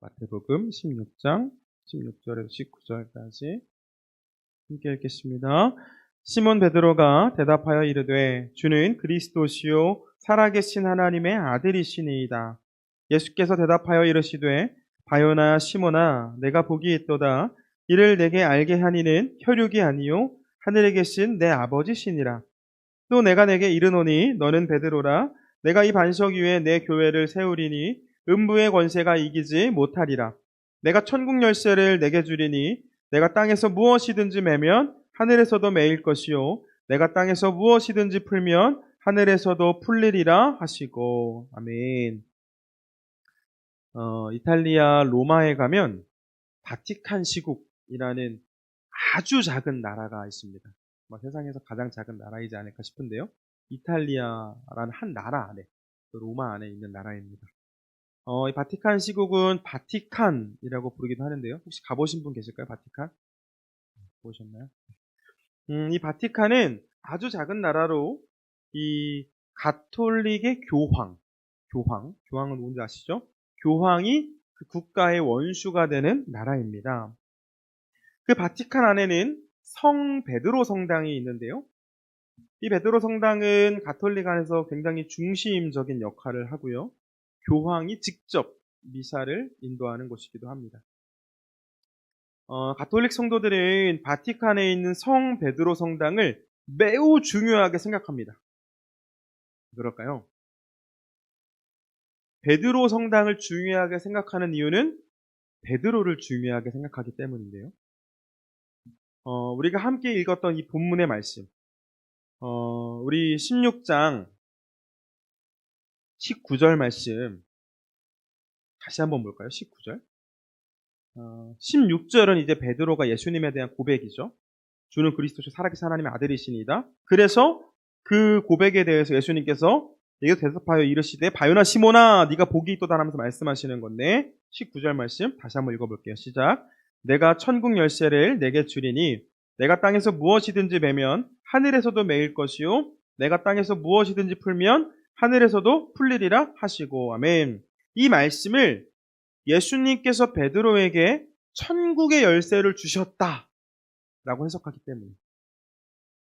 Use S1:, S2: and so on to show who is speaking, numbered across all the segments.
S1: 마태복음 16장 16절에서 19절까지 함께 읽겠습니다. 시몬 베드로가 대답하여 이르되 주는 그리스도시요 살아계신 하나님의 아들이시니이다. 예수께서 대답하여 이르시되 바요나 시몬아 내가 복이 있도다. 이를 내게 알게 하니는 혈육이 아니요 하늘에 계신 내 아버지시니라. 또 내가 내게 이르노니 너는 베드로라. 내가 이 반석 위에 내 교회를 세우리니 음부의 권세가 이기지 못하리라. 내가 천국 열쇠를 내게 주리니 내가 땅에서 무엇이든지 매면 하늘에서도 매일 것이요 내가 땅에서 무엇이든지 풀면 하늘에서도 풀리리라 하시고. 아멘. 이탈리아 로마에 가면 바티칸 시국이라는 아주 작은 나라가 있습니다. 세상에서 가장 작은 나라이지 않을까 싶은데요. 이탈리아라는 한 나라 안에, 로마 안에 있는 나라입니다. 이 바티칸 시국은 바티칸이라고 부르기도 하는데요. 혹시 가보신 분 계실까요? 바티칸? 보셨나요? 이 바티칸은 아주 작은 나라로 이 가톨릭의 교황은 누군지 아시죠? 교황이 그 국가의 원수가 되는 나라입니다. 그 바티칸 안에는 성 베드로 성당이 있는데요. 이 베드로 성당은 가톨릭 안에서 굉장히 중심적인 역할을 하고요. 교황이 직접 미사를 인도하는 곳이기도 합니다. 가톨릭 성도들은 바티칸에 있는 성 베드로 성당을 매우 중요하게 생각합니다. 그럴까요? 베드로 성당을 중요하게 생각하는 이유는 베드로를 중요하게 생각하기 때문인데요. 우리가 함께 읽었던 이 본문의 말씀, 우리 16장 19절 말씀 다시 한번 볼까요? 19절. 16절은 이제 베드로가 예수님에 대한 고백이죠. 주는 그리스도시 살아계신 하나님의 아들이시니이다. 그래서 그 고백에 대해서 예수님께서 여기서 대답하여 이르시되 바요나 시몬아 네가 복이 있도다 하면서 말씀하시는 건데 19절 말씀 다시 한번 읽어볼게요. 시작. 내가 천국 열쇠를 내게 주리니 내가 땅에서 무엇이든지 매면 하늘에서도 매일 것이요 내가 땅에서 무엇이든지 풀면 하늘에서도 풀리리라 하시고. 아멘. 이 말씀을 예수님께서 베드로에게 천국의 열쇠를 주셨다라고 해석하기 때문에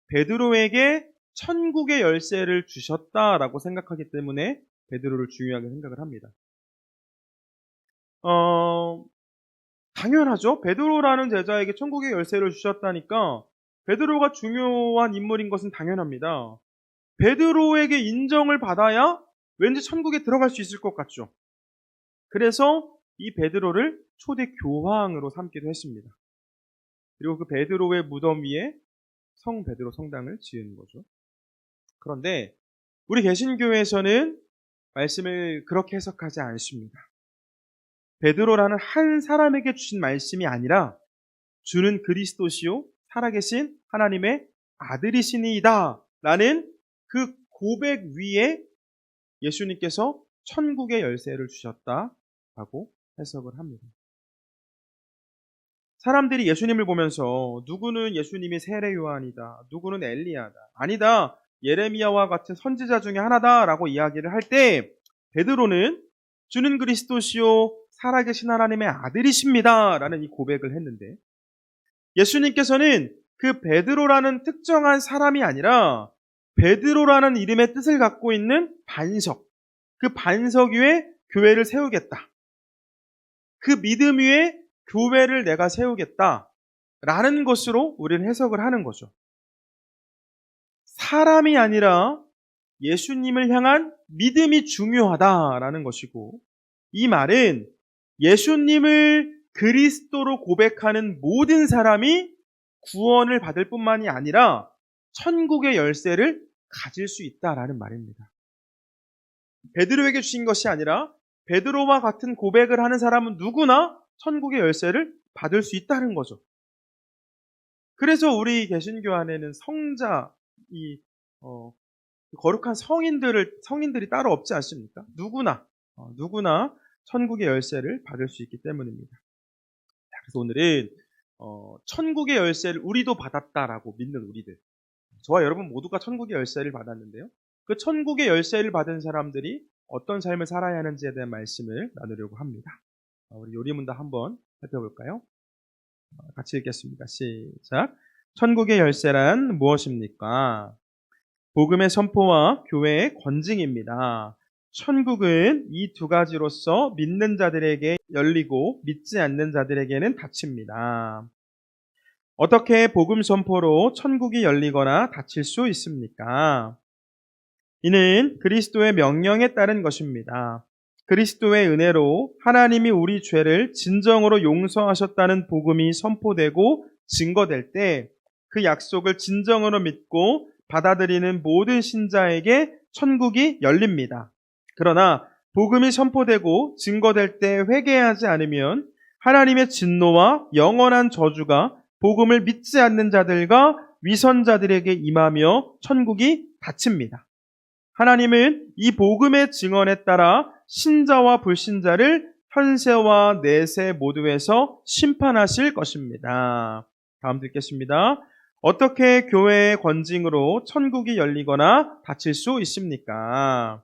S1: 베드로에게 천국의 열쇠를 주셨다라고 생각하기 때문에 베드로를 중요하게 생각을 합니다. 당연하죠. 베드로라는 제자에게 천국의 열쇠를 주셨다니까 베드로가 중요한 인물인 것은 당연합니다. 베드로에게 인정을 받아야 왠지 천국에 들어갈 수 있을 것 같죠. 그래서 이 베드로를 초대 교황으로 삼기도 했습니다. 그리고 그 베드로의 무덤 위에 성 베드로 성당을 지은 거죠. 그런데 우리 개신교에서는 말씀을 그렇게 해석하지 않습니다. 베드로라는 한 사람에게 주신 말씀이 아니라 주는 그리스도시요 살아계신 하나님의 아들이시니이다 라는 그 고백 위에 예수님께서 천국의 열쇠를 주셨다라고 해석을 합니다. 사람들이 예수님을 보면서 누구는 예수님이 세례 요한이다, 누구는 엘리야다, 아니다, 예레미야와 같은 선지자 중에 하나다라고 이야기를 할 때 베드로는 주는 그리스도시요 살아계신 하나님의 아들이십니다 라는 이 고백을 했는데 예수님께서는 그 베드로라는 특정한 사람이 아니라 베드로라는 이름의 뜻을 갖고 있는 반석, 그 반석 위에 교회를 세우겠다. 그 믿음 위에 교회를 내가 세우겠다라는 것으로 우리는 해석을 하는 거죠. 사람이 아니라 예수님을 향한 믿음이 중요하다라는 것이고 이 말은 예수님을 그리스도로 고백하는 모든 사람이 구원을 받을 뿐만이 아니라 천국의 열쇠를 가질 수 있다라는 말입니다. 베드로에게 주신 것이 아니라 베드로와 같은 고백을 하는 사람은 누구나 천국의 열쇠를 받을 수 있다는 거죠. 그래서 우리 개신교 안에는 성자, 거룩한 성인들이 따로 없지 않습니까? 누구나 천국의 열쇠를 받을 수 있기 때문입니다. 그래서 오늘은 천국의 열쇠를 우리도 받았다라고 믿는 우리들, 저와 여러분 모두가 천국의 열쇠를 받았는데요. 그 천국의 열쇠를 받은 사람들이 어떤 삶을 살아야 하는지에 대한 말씀을 나누려고 합니다. 우리 요리문답 한번 살펴볼까요? 같이 읽겠습니다. 시작. 천국의 열쇠란 무엇입니까? 복음의 선포와 교회의 권징입니다. 천국은 이 두 가지로서 믿는 자들에게 열리고 믿지 않는 자들에게는 닫힙니다. 어떻게 복음 선포로 천국이 열리거나 닫힐 수 있습니까? 이는 그리스도의 명령에 따른 것입니다. 그리스도의 은혜로 하나님이 우리 죄를 진정으로 용서하셨다는 복음이 선포되고 증거될 때 그 약속을 진정으로 믿고 받아들이는 모든 신자에게 천국이 열립니다. 그러나 복음이 선포되고 증거될 때 회개하지 않으면 하나님의 진노와 영원한 저주가 복음을 믿지 않는 자들과 위선자들에게 임하며 천국이 닫힙니다. 하나님은 이 복음의 증언에 따라 신자와 불신자를 현세와 내세 모두에서 심판하실 것입니다. 다음 듣겠습니다. 어떻게 교회의 권징으로 천국이 열리거나 닫힐 수 있습니까?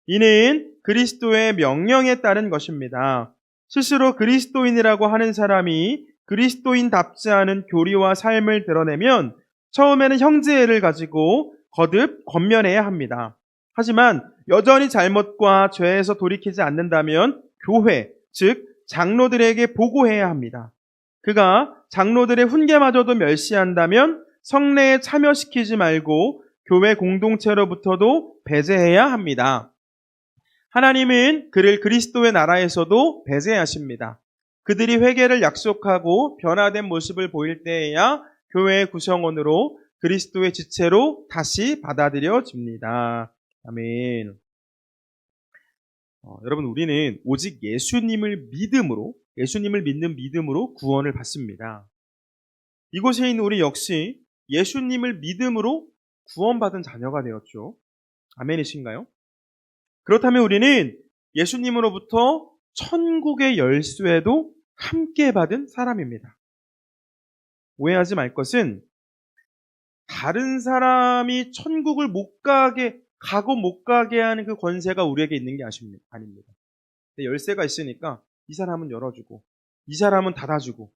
S1: 이는 그리스도의 명령에 따른 것입니다. 스스로 그리스도인이라고 하는 사람이 그리스도인답지 않은 교리와 삶을 드러내면 처음에는 형제애를 가지고 거듭 권면해야 합니다. 하지만 여전히 잘못과 죄에서 돌이키지 않는다면 교회, 즉 장로들에게 보고해야 합니다. 그가 장로들의 훈계마저도 멸시한다면 성례에 참여시키지 말고 교회 공동체로부터도 배제해야 합니다. 하나님은 그를 그리스도의 나라에서도 배제하십니다. 그들이 회개를 약속하고 변화된 모습을 보일 때에야 교회의 구성원으로 그리스도의 지체로 다시 받아들여집니다. 아멘. 여러분, 우리는 오직 예수님을 믿는 믿음으로 구원을 받습니다. 이곳에 있는 우리 역시 예수님을 믿음으로 구원받은 자녀가 되었죠. 아멘이신가요? 그렇다면 우리는 예수님으로부터 천국의 열쇠도 함께 받은 사람입니다. 오해하지 말 것은 다른 사람이 천국을 가고 못 가게 하는 그 권세가 우리에게 있는 게 아닙니다. 열쇠가 있으니까 이 사람은 열어주고 이 사람은 닫아주고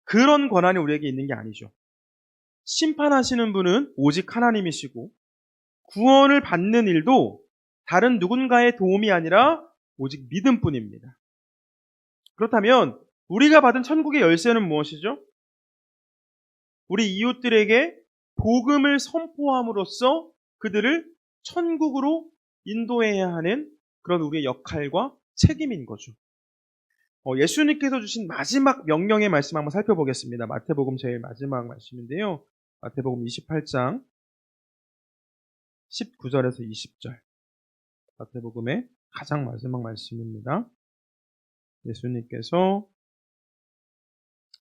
S1: 그런 권한이 우리에게 있는 게 아니죠. 심판하시는 분은 오직 하나님이시고 구원을 받는 일도 다른 누군가의 도움이 아니라 오직 믿음뿐입니다. 그렇다면 우리가 받은 천국의 열쇠는 무엇이죠? 우리 이웃들에게 복음을 선포함으로써 그들을 천국으로 인도해야 하는 그런 우리의 역할과 책임인 거죠. 예수님께서 주신 마지막 명령의 말씀 한번 살펴보겠습니다. 마태복음 제일 마지막 말씀인데요. 마태복음 28장 19절에서 20절. 마태복음의 가장 마지막 말씀입니다. 예수님께서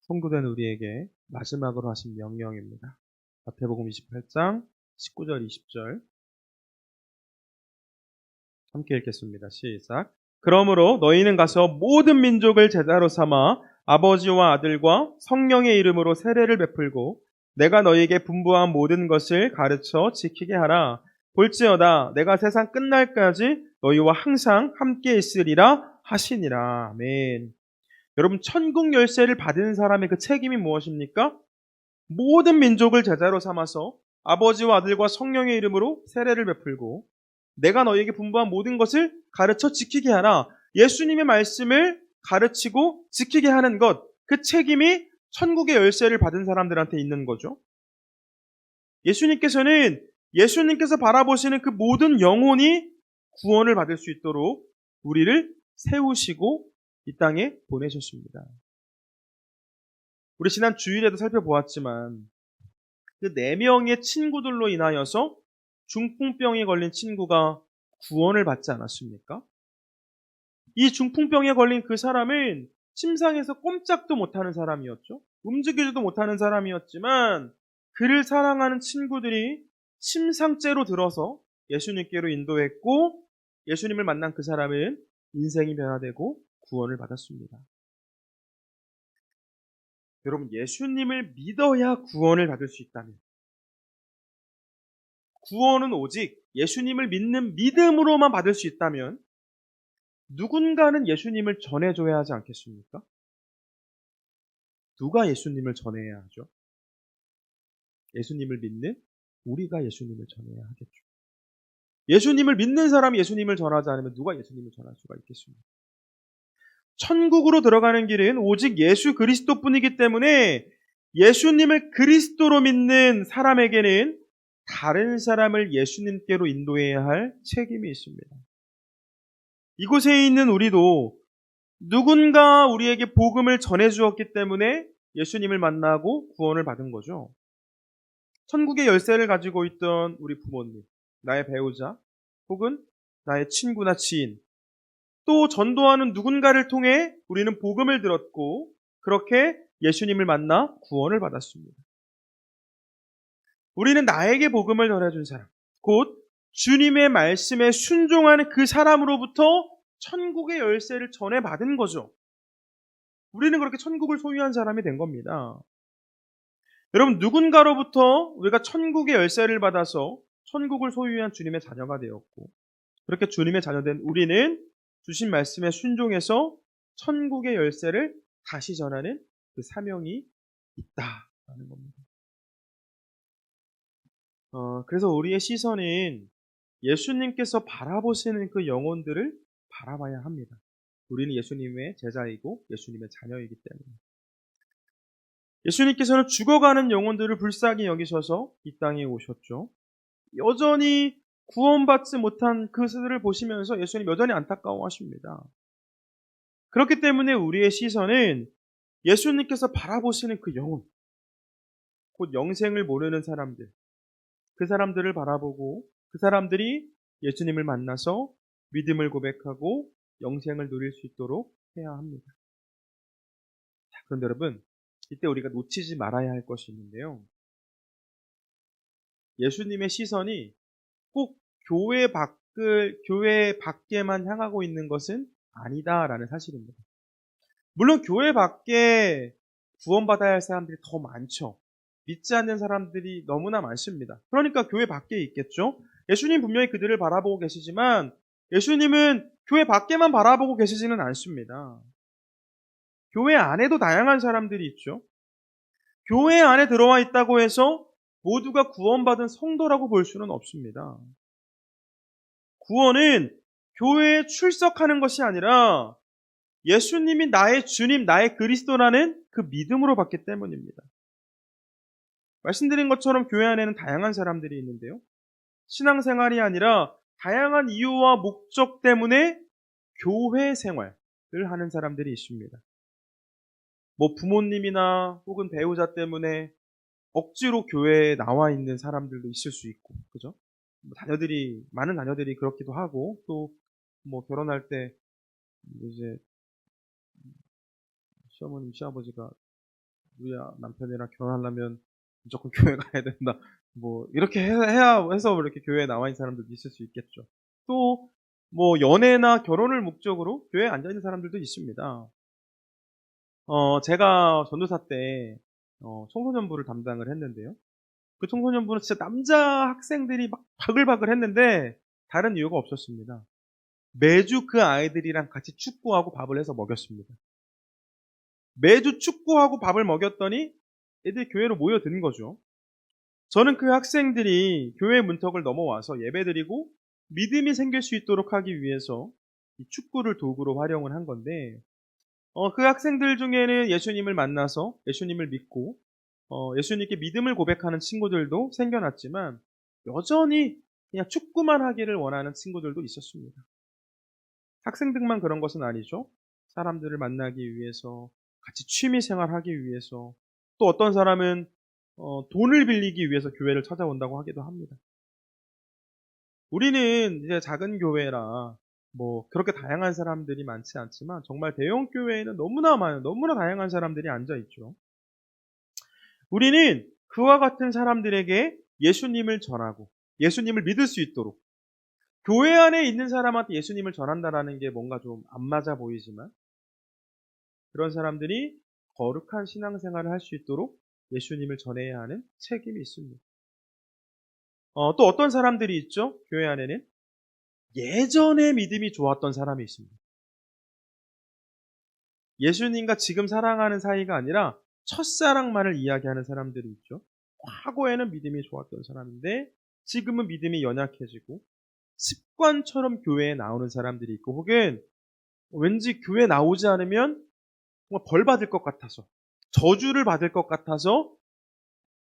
S1: 성도된 우리에게 마지막으로 하신 명령입니다. 마태복음 28장 19절 20절 함께 읽겠습니다. 시작. 그러므로 너희는 가서 모든 민족을 제자로 삼아 아버지와 아들과 성령의 이름으로 세례를 베풀고 내가 너희에게 분부한 모든 것을 가르쳐 지키게 하라. 볼지어다 내가 세상 끝날까지 너희와 항상 함께 있으리라 하시니라. 아멘. 여러분, 천국 열쇠를 받은 사람의 그 책임이 무엇입니까? 모든 민족을 제자로 삼아서 아버지와 아들과 성령의 이름으로 세례를 베풀고 내가 너희에게 분부한 모든 것을 가르쳐 지키게 하라. 예수님의 말씀을 가르치고 지키게 하는 것, 그 책임이 천국의 열쇠를 받은 사람들한테 있는 거죠. 예수님께서 바라보시는 그 모든 영혼이 구원을 받을 수 있도록 우리를 세우시고 이 땅에 보내셨습니다. 우리 지난 주일에도 살펴보았지만 그 4명의 친구들로 인하여서 중풍병에 걸린 친구가 구원을 받지 않았습니까? 이 중풍병에 걸린 그 사람은 침상에서 꼼짝도 못하는 사람이었죠. 움직이지도 못하는 사람이었지만 그를 사랑하는 친구들이 침상째로 들어서 예수님께로 인도했고 예수님을 만난 그 사람은 인생이 변화되고 구원을 받았습니다. 여러분, 예수님을 믿어야 구원을 받을 수 있다면 구원은 오직 예수님을 믿는 믿음으로만 받을 수 있다면 누군가는 예수님을 전해줘야 하지 않겠습니까? 누가 예수님을 전해야 하죠? 예수님을 믿는 우리가 예수님을 전해야 하겠죠. 예수님을 믿는 사람이 예수님을 전하지 않으면 누가 예수님을 전할 수가 있겠습니까? 천국으로 들어가는 길은 오직 예수 그리스도뿐이기 때문에 예수님을 그리스도로 믿는 사람에게는 다른 사람을 예수님께로 인도해야 할 책임이 있습니다. 이곳에 있는 우리도 누군가 우리에게 복음을 전해 주었기 때문에 예수님을 만나고 구원을 받은 거죠. 천국의 열쇠를 가지고 있던 우리 부모님, 나의 배우자, 혹은 나의 친구나 지인, 또 전도하는 누군가를 통해 우리는 복음을 들었고 그렇게 예수님을 만나 구원을 받았습니다. 우리는 나에게 복음을 전해준 사람, 곧 주님의 말씀에 순종하는 그 사람으로부터 천국의 열쇠를 전해받은 거죠. 우리는 그렇게 천국을 소유한 사람이 된 겁니다. 여러분, 누군가로부터 우리가 천국의 열쇠를 받아서 천국을 소유한 주님의 자녀가 되었고, 그렇게 주님의 자녀된 우리는 주신 말씀에 순종해서 천국의 열쇠를 다시 전하는 그 사명이 있다라는 겁니다. 그래서 우리의 시선은 예수님께서 바라보시는 그 영혼들을 바라봐야 합니다. 우리는 예수님의 제자이고 예수님의 자녀이기 때문에. 예수님께서는 죽어가는 영혼들을 불쌍히 여기셔서 이 땅에 오셨죠. 여전히 구원받지 못한 그들을 보시면서 예수님 여전히 안타까워하십니다. 그렇기 때문에 우리의 시선은 예수님께서 바라보시는 그 영혼, 곧 영생을 모르는 사람들, 그 사람들을 바라보고 그 사람들이 예수님을 만나서 믿음을 고백하고 영생을 누릴 수 있도록 해야 합니다. 자, 그런데 여러분, 이때 우리가 놓치지 말아야 할 것이 있는데요. 예수님의 시선이 꼭 교회 밖에만 향하고 있는 것은 아니다라는 사실입니다. 물론 교회 밖에 구원받아야 할 사람들이 더 많죠. 믿지 않는 사람들이 너무나 많습니다. 그러니까 교회 밖에 있겠죠. 예수님 분명히 그들을 바라보고 계시지만 예수님은 교회 밖에만 바라보고 계시지는 않습니다. 교회 안에도 다양한 사람들이 있죠. 교회 안에 들어와 있다고 해서 모두가 구원받은 성도라고 볼 수는 없습니다. 구원은 교회에 출석하는 것이 아니라 예수님이 나의 주님, 나의 그리스도라는 그 믿음으로 받기 때문입니다. 말씀드린 것처럼 교회 안에는 다양한 사람들이 있는데요. 신앙생활이 아니라 다양한 이유와 목적 때문에 교회 생활을 하는 사람들이 있습니다. 뭐 부모님이나 혹은 배우자 때문에 억지로 교회에 나와 있는 사람들도 있을 수 있고, 그죠? 많은 자녀들이 그렇기도 하고, 또 뭐 결혼할 때 이제 시어머님, 시아버지가 우리 남편이랑 결혼하려면 무조건 교회 가야 된다. 뭐 이렇게 해야 해서 이렇게 교회에 나와 있는 사람들도 있을 수 있겠죠. 또 뭐 연애나 결혼을 목적으로 교회에 앉아 있는 사람들도 있습니다. 제가 전도사 때 청소년부를 담당을 했는데요. 그 청소년부는 진짜 남자 학생들이 막 바글바글 했는데 다른 이유가 없었습니다. 매주 그 아이들이랑 같이 축구하고 밥을 해서 먹였습니다. 매주 축구하고 밥을 먹였더니 애들이 교회로 모여드는 거죠. 저는 그 학생들이 교회 문턱을 넘어와서 예배드리고 믿음이 생길 수 있도록 하기 위해서 이 축구를 도구로 활용을 한 건데, 그 학생들 중에는 예수님을 만나서 예수님을 믿고 예수님께 믿음을 고백하는 친구들도 생겨났지만 여전히 그냥 축구만 하기를 원하는 친구들도 있었습니다. 학생들만 그런 것은 아니죠. 사람들을 만나기 위해서, 같이 취미 생활하기 위해서, 또 어떤 사람은 돈을 빌리기 위해서 교회를 찾아온다고 하기도 합니다. 우리는 이제 작은 교회라 뭐 그렇게 다양한 사람들이 많지 않지만 정말 대형 교회에는 너무나 다양한 사람들이 앉아 있죠. 우리는 그와 같은 사람들에게 예수님을 전하고 예수님을 믿을 수 있도록, 교회 안에 있는 사람한테 예수님을 전한다라는 게 뭔가 좀 안 맞아 보이지만 그런 사람들이 거룩한 신앙생활을 할 수 있도록 예수님을 전해야 하는 책임이 있습니다. 또 어떤 사람들이 있죠? 교회 안에는 예전에 믿음이 좋았던 사람이 있습니다. 예수님과 지금 사랑하는 사이가 아니라 첫사랑만을 이야기하는 사람들이 있죠. 과거에는 믿음이 좋았던 사람인데 지금은 믿음이 연약해지고 습관처럼 교회에 나오는 사람들이 있고, 혹은 왠지 교회 나오지 않으면 정말 벌 받을 것 같아서, 저주를 받을 것 같아서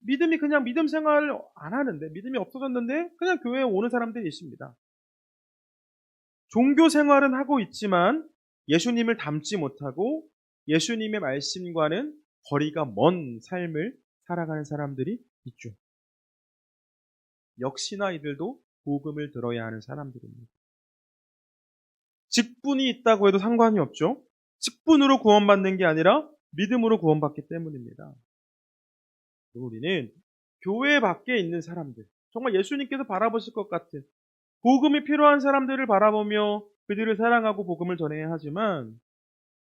S1: 믿음이 그냥 믿음 생활을 안 하는데, 믿음이 없어졌는데 그냥 교회에 오는 사람들이 있습니다. 종교 생활은 하고 있지만 예수님을 닮지 못하고 예수님의 말씀과는 거리가 먼 삶을 살아가는 사람들이 있죠. 역시나 이들도 복음을 들어야 하는 사람들입니다. 직분이 있다고 해도 상관이 없죠. 직분으로 구원받는 게 아니라 믿음으로 구원받기 때문입니다. 우리는 교회 밖에 있는 사람들, 정말 예수님께서 바라보실 것 같은 복음이 필요한 사람들을 바라보며 그들을 사랑하고 복음을 전해야 하지만,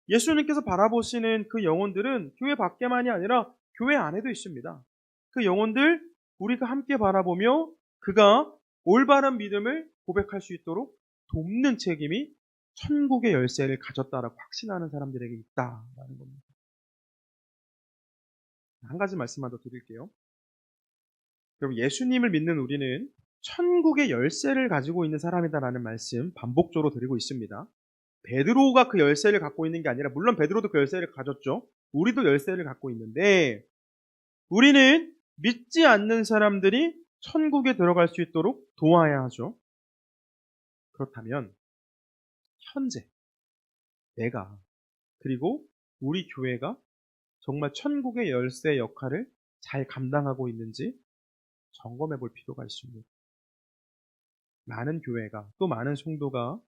S1: 예수님께서 바라보시는 그 영혼들은 교회 밖에만이 아니라 교회 안에도 있습니다. 그 영혼들 우리가 함께 바라보며 그가 올바른 믿음을 고백할 수 있도록 돕는 책임이 천국의 열쇠를 가졌다라고 확신하는 사람들에게 있다라는 겁니다. 한 가지 말씀만 더 드릴게요. 그럼 예수님을 믿는 우리는 천국의 열쇠를 가지고 있는 사람이다라는 말씀 반복적으로 드리고 있습니다. 베드로가 그 열쇠를 갖고 있는 게 아니라, 물론 베드로도 그 열쇠를 가졌죠. 우리도 열쇠를 갖고 있는데, 우리는 믿지 않는 사람들이 천국에 들어갈 수 있도록 도와야 하죠. 그렇다면 현재 내가, 그리고 우리 교회가 정말 천국의 열쇠 역할을 잘 감당하고 있는지 점검해 볼 필요가 있습니다. 많은 교회가, 또 많은 성도가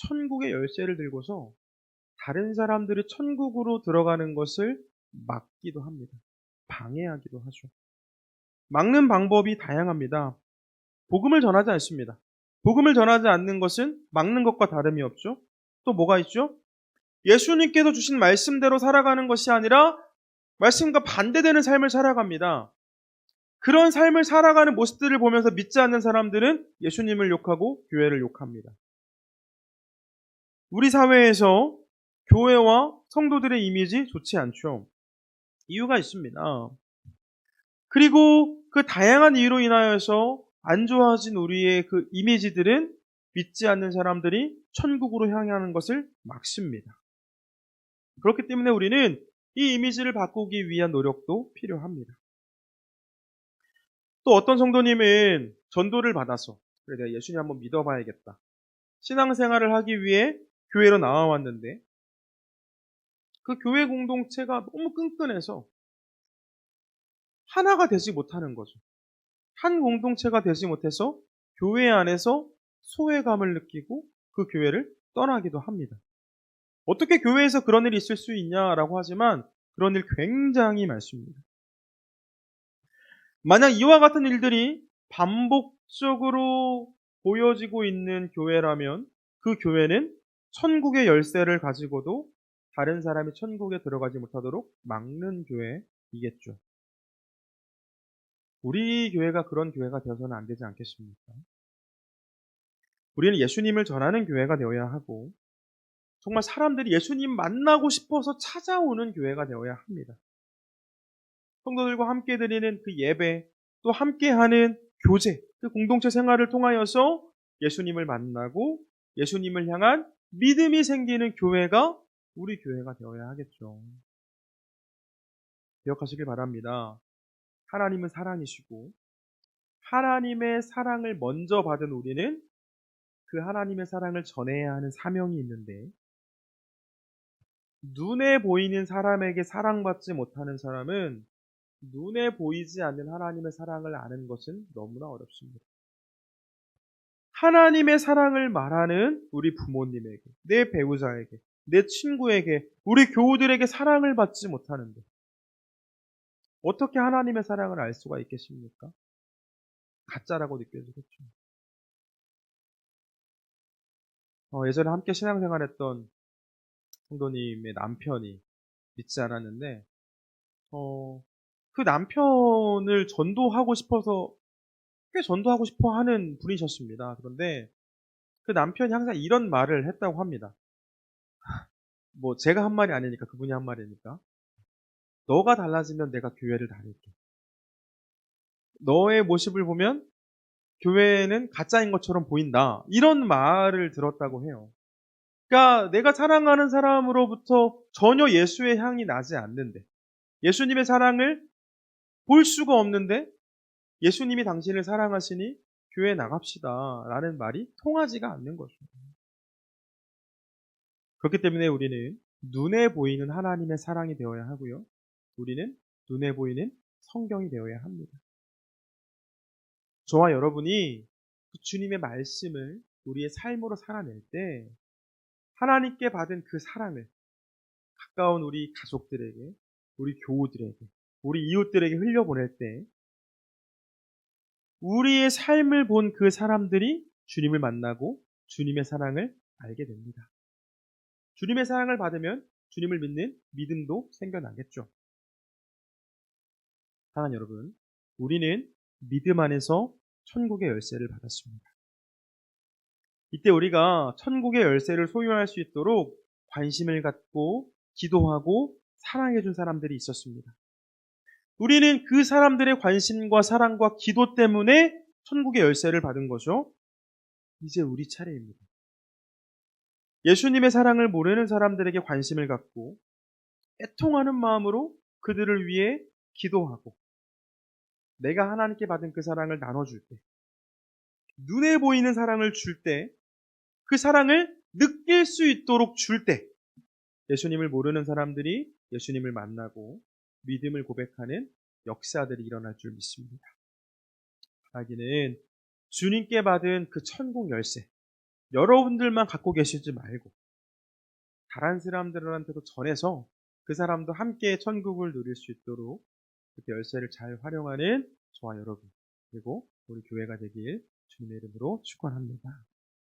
S1: 천국의 열쇠를 들고서 다른 사람들이 천국으로 들어가는 것을 막기도 합니다. 방해하기도 하죠. 막는 방법이 다양합니다. 복음을 전하지 않습니다. 복음을 전하지 않는 것은 막는 것과 다름이 없죠. 또 뭐가 있죠? 예수님께서 주신 말씀대로 살아가는 것이 아니라 말씀과 반대되는 삶을 살아갑니다. 그런 삶을 살아가는 모습들을 보면서 믿지 않는 사람들은 예수님을 욕하고 교회를 욕합니다. 우리 사회에서 교회와 성도들의 이미지 좋지 않죠. 이유가 있습니다. 그리고 그 다양한 이유로 인하여서 안 좋아진 우리의 그 이미지들은 믿지 않는 사람들이 천국으로 향하는 것을 막습니다. 그렇기 때문에 우리는 이 이미지를 바꾸기 위한 노력도 필요합니다. 또 어떤 성도님은 전도를 받아서, 그래 내가 예수님 한번 믿어봐야겠다, 신앙생활을 하기 위해 교회로 나와왔는데 그 교회 공동체가 너무 끈끈해서 하나가 되지 못하는 거죠. 한 공동체가 되지 못해서 교회 안에서 소외감을 느끼고 그 교회를 떠나기도 합니다. 어떻게 교회에서 그런 일이 있을 수 있냐라고 하지만 그런 일 굉장히 많습니다. 만약 이와 같은 일들이 반복적으로 보여지고 있는 교회라면 그 교회는 천국의 열쇠를 가지고도 다른 사람이 천국에 들어가지 못하도록 막는 교회이겠죠. 우리 교회가 그런 교회가 되어서는 안 되지 않겠습니까? 우리는 예수님을 전하는 교회가 되어야 하고, 정말 사람들이 예수님 만나고 싶어서 찾아오는 교회가 되어야 합니다. 성도들과 함께 드리는 그 예배, 또 함께하는 교제, 그 공동체 생활을 통하여서 예수님을 만나고 예수님을 향한 믿음이 생기는 교회가 우리 교회가 되어야 하겠죠. 기억하시길 바랍니다. 하나님은 사랑이시고 하나님의 사랑을 먼저 받은 우리는 그 하나님의 사랑을 전해야 하는 사명이 있는데, 눈에 보이는 사람에게 사랑받지 못하는 사람은 눈에 보이지 않는 하나님의 사랑을 아는 것은 너무나 어렵습니다. 하나님의 사랑을 말하는 우리 부모님에게, 내 배우자에게, 내 친구에게, 우리 교우들에게 사랑을 받지 못하는데 어떻게 하나님의 사랑을 알 수가 있겠습니까? 가짜라고 느껴지겠죠. 예전에 함께 신앙생활했던 성도님의 남편이 믿지 않았는데 그 남편을 전도하고 싶어서 꽤 전도하고 싶어 하는 분이셨습니다. 그런데 그 남편이 항상 이런 말을 했다고 합니다. 뭐 제가 한 말이 아니니까 그분이 한 말이니까 너가 달라지면 내가 교회를 다닐게. 너의 모습을 보면 교회는 가짜인 것처럼 보인다. 이런 말을 들었다고 해요. 그러니까 내가 사랑하는 사람으로부터 전혀 예수의 향이 나지 않는데 예수님의 사랑을 볼 수가 없는데 예수님이 당신을 사랑하시니 교회 나갑시다 라는 말이 통하지가 않는 거죠. 그렇기 때문에 우리는 눈에 보이는 하나님의 사랑이 되어야 하고요. 우리는 눈에 보이는 성경이 되어야 합니다. 저와 여러분이 그 주님의 말씀을 우리의 삶으로 살아낼 때 하나님께 받은 그 사랑을 가까운 우리 가족들에게, 우리 교우들에게, 우리 이웃들에게 흘려보낼 때 우리의 삶을 본 그 사람들이 주님을 만나고 주님의 사랑을 알게 됩니다. 주님의 사랑을 받으면 주님을 믿는 믿음도 생겨나겠죠. 사랑하는 여러분, 우리는 믿음 안에서 천국의 열쇠를 받았습니다. 이때 우리가 천국의 열쇠를 소유할 수 있도록 관심을 갖고 기도하고 사랑해준 사람들이 있었습니다. 우리는 그 사람들의 관심과 사랑과 기도 때문에 천국의 열쇠를 받은 거죠. 이제 우리 차례입니다. 예수님의 사랑을 모르는 사람들에게 관심을 갖고 애통하는 마음으로 그들을 위해 기도하고 내가 하나님께 받은 그 사랑을 나눠줄 때, 눈에 보이는 사랑을 줄 때, 그 사랑을 느낄 수 있도록 줄 때, 예수님을 모르는 사람들이 예수님을 만나고 믿음을 고백하는 역사들이 일어날 줄 믿습니다. 바라기는 주님께 받은 그 천국 열쇠, 여러분들만 갖고 계시지 말고 다른 사람들한테도 전해서 그 사람도 함께 천국을 누릴 수 있도록 그렇게 열쇠를 잘 활용하는 저와 여러분 그리고 우리 교회가 되길 주님의 이름으로 축원합니다.